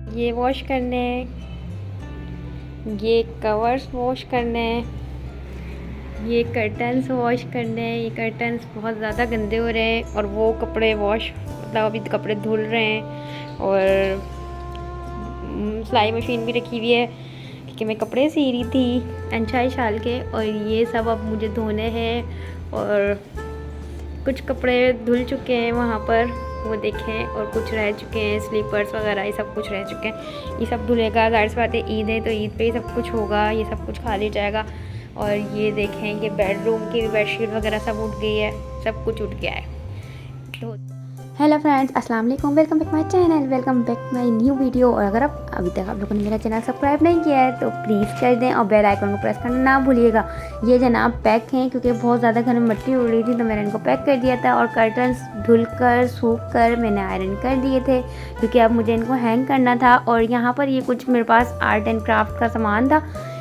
ये वॉश करने, ये कवर्स वॉश करने, ये कर्टन्स वॉश करने। ये कर्टन्स बहुत ज़्यादा गंदे हो रहे हैं और वो कपड़े वॉश मतलब अभी कपड़े धुल रहे हैं। और सिलाई मशीन भी रखी हुई है क्योंकि मैं कपड़े सी रही थी अंशाई शाल के। और ये सब अब मुझे धोने हैं और कुछ कपड़े धुल चुके हैं वहाँ पर, वो देखें, और कुछ रह चुके हैं, स्लीपर्स वगैरह ये सब कुछ रह चुके हैं। ये सब धुलेगा, ज़ाहिर सी बात है ईद है तो ईद पे ही सब कुछ होगा, ये सब कुछ खाली जाएगा। और ये देखें कि बेडरूम की भी बेडशीट वगैरह सब उठ गई है, सब कुछ उठ गया है। तो हेलो फ्रेंड्स, अस्सलाम वालेकुम, welcome back my channel, welcome back my new video. और अगर आप अभी तक आप लोगों ने मेरा चैनल सब्सक्राइब नहीं किया है तो प्लीज़ कर दें और बेल आइकन को प्रेस करना ना भूलिएगा। ये जनाब पैक हैं क्योंकि बहुत ज़्यादा घर में मिट्टी उड़ रही थी तो मैंने इनको पैक कर दिया था। और कर्टन्स धुलकर सूख कर मैंने आयरन कर दिए थे क्योंकि अब मुझे इनको हैंग करना था। और यहाँ पर ये कुछ मेरे पास आर्ट एंड क्राफ्ट का सामान था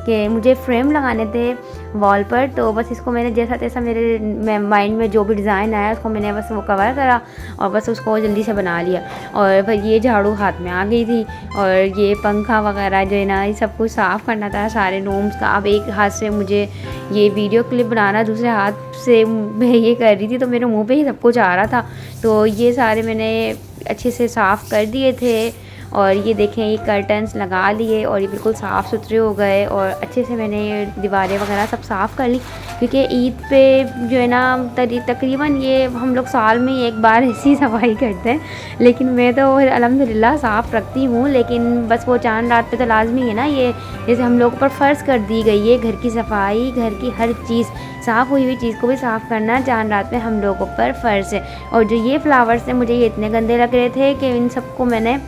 कि मुझे फ्रेम लगाने थे वॉल पर, तो बस इसको मैंने जैसा तैसा मेरे माइंड में जो भी डिज़ाइन आया उसको मैंने बस वो कवर करा और बस उसको जल्दी से बना लिया। और फिर ये झाड़ू हाथ में आ गई थी और ये पंखा वगैरह जो है ना ये सब कुछ साफ़ करना था सारे रूम्स का। अब एक हाथ से मुझे ये वीडियो क्लिप बनाना, दूसरे हाथ से मैं ये कर रही थी तो मेरे मुँह पर ही सब कुछ आ रहा था। तो ये सारे मैंने अच्छे से साफ़ कर दिए थे। और ये देखें ये कर्टन्स लगा लिए और ये बिल्कुल साफ़ सुथरे हो गए और अच्छे से मैंने दीवारें वगैरह सब साफ़ कर ली क्योंकि ईद पे जो है ना तकरीबन ये हम लोग साल में एक बार ऐसी सफाई करते हैं। लेकिन मैं तो अल्हम्दुलिल्लाह साफ़ रखती हूँ, लेकिन बस वो चांद रात पे तो लाजमी है ना, ये जैसे हम लोग पर फ़र्ज़ कर दी गई है घर की सफाई, घर की हर चीज़ साफ़ हुई हुई चीज़ को भी साफ़ करना चांद रात में हम लोगों पर फ़र्ज़ है। और जो ये फ्लावर्स हैं मुझे ये इतने गंदे लग रहे थे कि इन सबको मैंने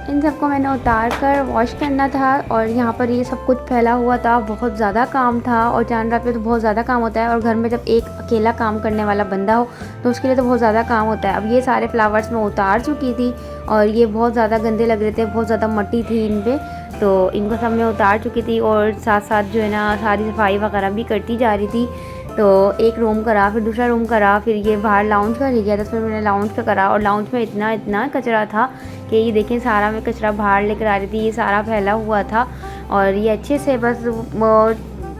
उतार कर वॉश करना था। और यहाँ पर ये सब कुछ फैला हुआ था, बहुत ज़्यादा काम था और चांद रात पे तो बहुत ज़्यादा काम होता है। और घर में जब एक अकेला काम करने वाला बंदा हो तो उसके लिए तो बहुत ज़्यादा काम होता है। अब ये सारे फ्लावर्स मैं उतार चुकी थी और ये बहुत ज़्यादा गंदे लग रहे थे, बहुत ज़्यादा मट्टी थी इन पर, तो इनको सब मैं उतार चुकी थी और साथ साथ जो है ना सारी सफाई वगैरह भी करती जा रही थी। तो एक रूम करा, फिर दूसरा रूम करा, फिर ये बाहर लाउंज का रह गया था तो फिर मैंने लाउंज का करा। और लाउंज में इतना कचरा था कि ये देखें सारा मैं कचरा बाहर लेकर आ रही थी, ये सारा फैला हुआ था। और ये अच्छे से बस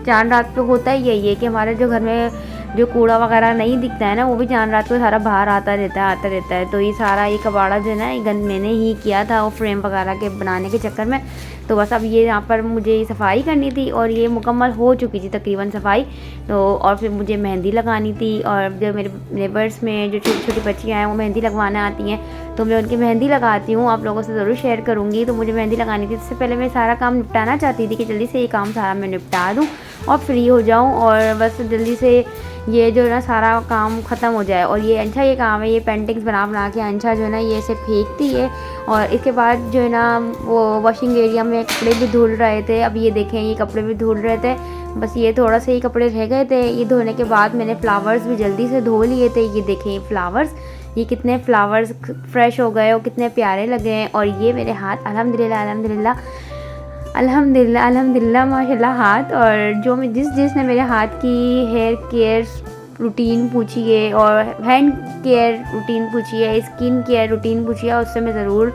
चांद रात पे होता ही यही है कि हमारे जो घर में जो कूड़ा वगैरह नहीं दिखता है ना वो भी चांद रात को सारा बाहर आता रहता है। तो ये सारा ये कबाड़ा जो है ना ये गंद मैंने ही किया था वो फ्रेम वगैरह के बनाने के चक्कर में। तो बस अब ये यहाँ पर मुझे सफाई करनी थी और ये मुकम्मल हो चुकी थी तकरीबन सफाई। तो और फिर मुझे मेहंदी लगानी थी और जो मेरे नेबर्स में जो छोटी छोटी बच्चियाँ हैं वो मेहंदी लगवाना आती हैं तो मैं उनकी मेहंदी लगाती हूँ, आप लोगों से ज़रूर शेयर करूँगी। तो मुझे मेहंदी लगानी थी, इससे पहले मैं सारा काम निपटाना चाहती थी कि जल्दी से ये काम सारा मैं निपटा दूँ और फ्री हो जाऊँ और बस जल्दी से ये जो है ना सारा काम ख़त्म हो जाए। और ये अच्छा ये काम है, ये पेंटिंग्स बना के अंशा जो है ना ये ऐसे फेंकती है। और इसके बाद जो है ना वो वॉशिंग एरिया में कपड़े भी धुल रहे थे, अब ये देखें ये कपड़े भी धुल रहे थे, बस ये थोड़ा सा ही कपड़े रह गए थे। ये धोने के बाद मैंने फ़्लावर्स भी जल्दी से धो लिए थे। ये देखें ये फ्लावर्स, ये कितने फ्लावर्स फ्रेश हो गए और कितने प्यारे लगे हैं। और ये मेरे हाथ अल्हम्दुलिल्लाह माशाल्लाह हाथ, और जो मैं जिसने मेरे हाथ की हेयर केयर रूटीन पूछी है और हैंड केयर रूटीन पूछी है, स्किन केयर रूटीन पूछी है, उससे मैं ज़रूर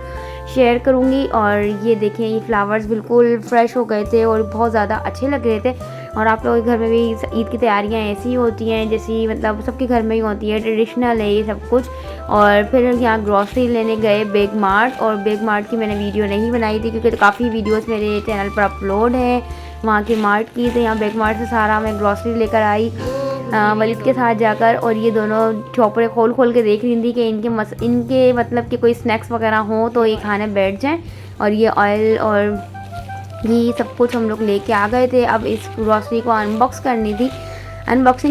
शेयर करूँगी। और ये देखें ये फ्लावर्स बिल्कुल फ्रेश हो गए थे और बहुत ज़्यादा अच्छे लग रहे थे। और आप लोगों के घर में भी ईद की तैयारियां ऐसी ही होती हैं जैसी मतलब सबके घर में ही होती है, ट्रेडिशनल है ये सब कुछ। और फिर यहाँ ग्रॉसरी लेने गए बेग मार्ट, और बेग मार्ट की मैंने वीडियो नहीं बनाई थी क्योंकि काफ़ी वीडियोस मेरे चैनल पर अपलोड हैं वहाँ के मार्ट की। तो यहाँ बेग मार्ट से सारा मैं ग्रॉसरी लेकर आई वलीद के साथ जाकर। और ये दोनों चौपड़े खोल के देख रही थी कि इनके मतलब कि कोई स्नैक्स वगैरह हो तो ये खाने बैठ जाएं। और ये ऑयल और ये सब कुछ हम लोग लेके आ गए थे। अब इस ग्रॉसरी को अनबॉक्सिंग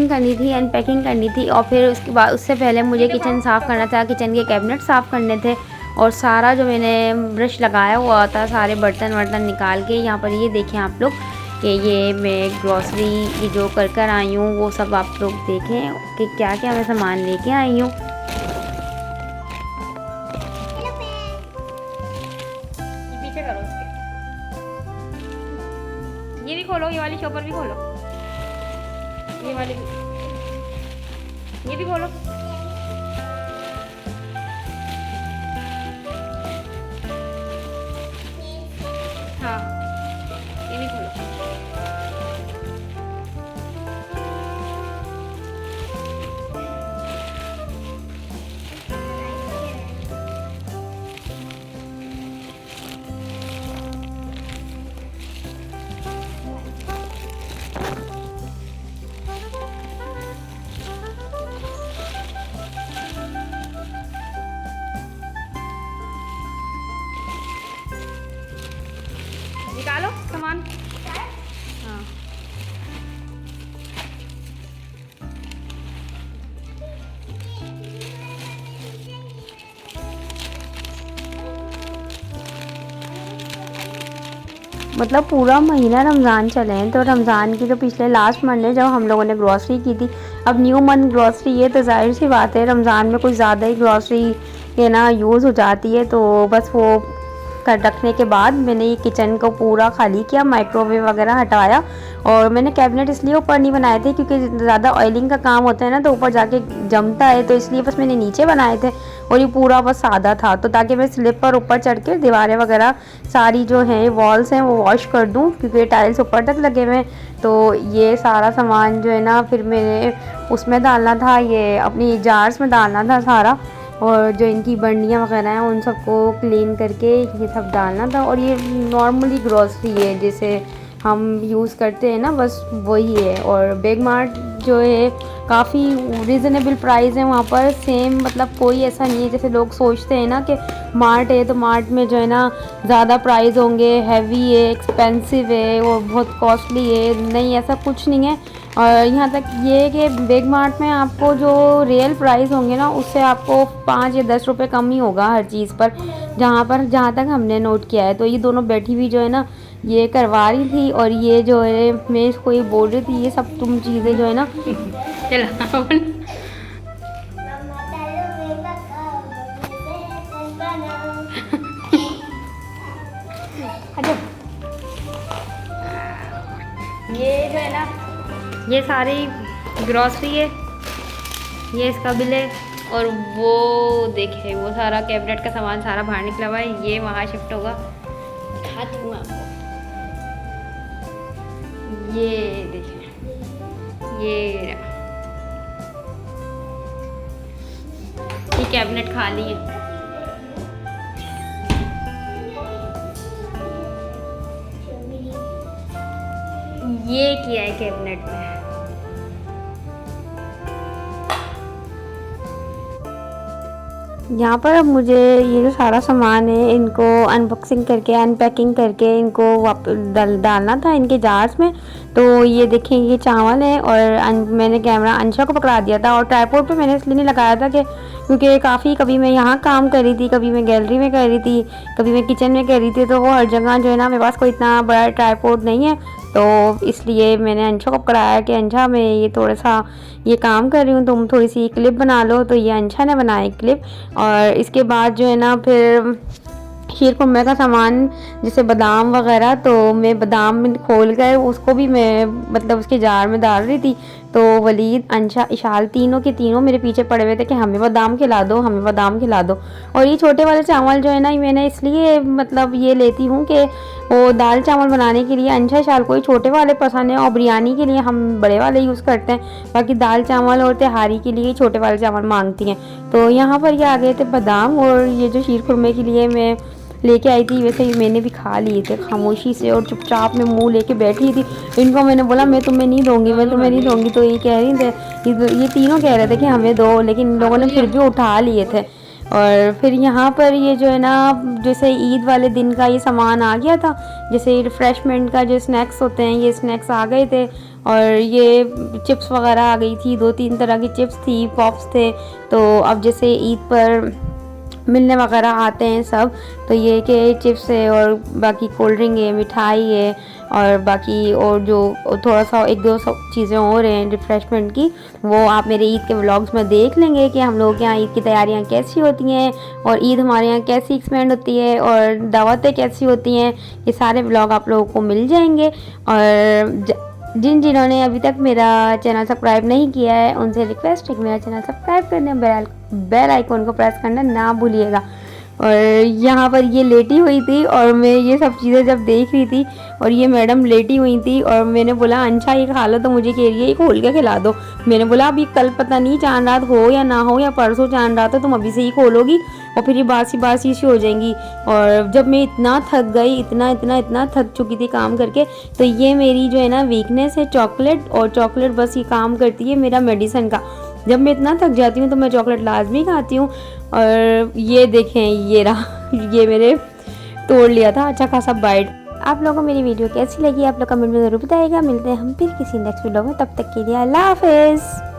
करनी थी, अनपैकिंग करनी थी। और फिर उसके बाद उससे पहले मुझे किचन साफ़ करना था, किचन के कैबिनेट साफ़ करने थे। और सारा जो मैंने ब्रश लगाया हुआ था सारे बर्तन वर्तन निकाल के यहाँ पर ये देखें आप लोग कि ये मैं ग्रॉसरी ये जो कर आई हूँ वो सब आप लोग देखें कि क्या क्या मैं सामान लेके आई हूँ। पीछे करो उसके, ये भी खोलो, ये वाली शॉपर भी खोलो, ये वाली भी, ये भी खोलो। हाँ, ये नहीं खोलो। निकालो सामान। हाँ, मतलब पूरा महीना रमज़ान चले हैं, तो रमज़ान की जो पिछले लास्ट मंडे जब हम लोगों ने ग्रॉसरी की थी, अब न्यू मंथ ग्रॉसरी है तो जाहिर सी बात है रमज़ान में कुछ ज़्यादा ही ग्रॉसरी के ना यूज़ हो जाती है। तो बस वो कर रखने के बाद मैंने ये किचन को पूरा खाली किया, माइक्रोवेव वगैरह हटाया। और मैंने कैबिनेट इसलिए ऊपर नहीं बनाए थे क्योंकि ज़्यादा ऑयलिंग का काम होता है ना, तो ऊपर जाके जमता है, तो इसलिए बस मैंने नीचे बनाए थे। और ये पूरा बस सादा था, तो ताकि मैं स्लिप पर ऊपर चढ़ के दीवारें वगैरह सारी जो हैं वॉल्स हैं वो वॉश कर दूँ, क्योंकि टाइल्स ऊपर तक लगे हुए हैं। तो ये सारा सामान जो है ना फिर मैंने उसमें डालना था, ये अपनी जार्स में डालना था सारा, और जो इनकी बर्नियाँ वगैरह हैं उन सबको क्लीन करके ये सब डालना था। और ये नॉर्मली ग्रॉसरी है जैसे हम यूज़ करते हैं ना, बस वही है। और बिग मार्ट जो है काफ़ी रीज़नेबल प्राइस है वहाँ पर, सेम मतलब कोई ऐसा नहीं है जैसे लोग सोचते हैं ना कि मार्ट है तो मार्ट में जो है ना ज़्यादा प्राइस होंगे, हैवी है, एक्सपेंसिव है और बहुत कॉस्टली है। नहीं, ऐसा कुछ नहीं है। और यहाँ तक ये है कि बिग मार्ट में आपको जो रियल प्राइस होंगे ना उससे आपको 5 या 10 रुपये कम ही होगा हर चीज़ पर, जहाँ तक हमने नोट किया है। तो ये दोनों बैठी हुई जो है ना ये करवा रही थी, और ये जो है मैं इसको ये बोल रही थी ये सब तुम चीज़ें जो है ना चला अच्छा, ये जो है ना ये सारी ग्रॉसरी है, ये इसका बिल है। और वो देखिए वो सारा कैबिनेट का सामान सारा बाहर निकला हुआ है, ये वहाँ शिफ्ट होगा। दिखाती हूँ आपको, ये देखिए ये कैबिनेट खाली है। ये किया है कैबिनेट में। यहाँ पर अब मुझे ये जो सारा सामान है इनको अनबॉक्सिंग करके अनपैकिंग करके इनको डालना था इनके जार्स में। तो ये देखें ये चावल है, और मैंने कैमरा अंशा को पकड़ा दिया था, और ट्राइपॉड पे मैंने इसलिए नहीं लगाया था कि क्योंकि कभी मैं यहाँ काम कर रही थी, कभी मैं गैलरी में कर रही थी, कभी मैं किचन में कर रही थी, तो वो हर जगह जो है ना मेरे पास कोई इतना बड़ा ट्राइपॉड नहीं है। तो इसलिए मैंने अंशा को पकड़ाया कि अंशा मैं ये थोड़ा सा ये काम कर रही हूँ, तुम थोड़ी सी क्लिप बना लो। तो ये अंशा ने बनाई क्लिप। और इसके बाद जो है ना फिर शीर खुरमे का सामान जैसे बादाम वगैरह, तो मैं बादाम खोल कर उसको भी मैं मतलब उसके जार में डाल रही थी। तो वलीद, अंशा, इशाल तीनों के तीनों मेरे पीछे पड़े हुए थे कि हमें बादाम खिला दो, हमें बादाम खिला दो। और ये छोटे वाले चावल जो है ना मैंने इसलिए मतलब ये लेती हूँ कि वो दाल चावल बनाने के लिए अंशा इशाल को ही छोटे वाले पसंद है, और बिरयानी के लिए हम बड़े वाले यूज़ करते हैं। बाकी दाल चावल और तिहारी के लिए छोटे वाले चावल मांगती हैं। तो यहाँ पर ये आ गए थे बादाम, और ये जो शीर खुरमे के लिए मैं लेके आई थी, वैसे ही मैंने भी खा लिए थे खामोशी से, और चुपचाप में मुंह लेके बैठी थी। इनको मैंने बोला मैं तुम्हें नहीं दूंगी, मैं तुम्हें नहीं दूंगी। तो ये कह रही थे, ये तीनों कह रहे थे कि हमें दो, लेकिन इन लोगों ने फिर भी उठा लिए थे। और फिर यहाँ पर ये जो है ना जैसे ईद वाले दिन का ये सामान आ गया था, जैसे रिफ़्रेशमेंट का जो स्नैक्स होते हैं ये स्नैक्स आ गए थे। और ये चिप्स वगैरह आ गई थी, 2-3 तरह की चिप्स थी, पॉप्स थे। तो अब जैसे ईद पर मिलने वगैरह आते हैं सब, तो ये कि चिप्स है और बाकी कोल्ड ड्रिंक है, मिठाई है, और बाकी और जो थोड़ा सा 1-2 चीज़ें और हैं रिफ़्रेशमेंट की, वो आप मेरे ईद के व्लॉग्स में देख लेंगे कि हम लोग के यहाँ ईद की तैयारियाँ कैसी होती हैं, और ईद हमारे यहाँ कैसी एक्सपेंड होती है, और दावतें कैसी होती हैं। ये सारे व्लॉग आप लोगों को मिल जाएंगे। और जिन्होंने अभी तक मेरा चैनल सब्सक्राइब नहीं किया है उनसे रिक्वेस्ट है कि मेरा चैनल सब्सक्राइब करने, बेल आइकॉन को प्रेस करना ना भूलिएगा। और यहाँ पर ये लेटी हुई थी और मैं ये सब चीज़ें जब देख रही थी और ये मैडम लेटी हुई थी और मैंने बोला अंशा ये खा लो, तो मुझे कह रही है ये खोल के खिला दो। मैंने बोला अभी कल पता नहीं चांद रात हो या ना हो, या परसों चांद रात हो, तुम अभी से ही खोलोगी और फिर ये बासी बासी सी हो जाएंगी। और जब मैं इतना थक गई, इतना थक चुकी थी काम करके, तो ये मेरी जो है ना वीकनेस है चॉकलेट, और चॉकलेट बस ये काम करती है मेरा मेडिसिन का। जब मैं इतना थक जाती हूँ तो मैं चॉकलेट लाजमी खाती हूँ। और ये देखें ये रहा ये मेरे तोड़ लिया था अच्छा खासा बाइट। आप लोगों को मेरी वीडियो कैसी लगी आप लोग कमेंट में ज़रूर बताइएगा। मिलते हैं हम फिर किसी नेक्स्ट वीडियो में, तब तक के लिए अल्लाह हाफिज़।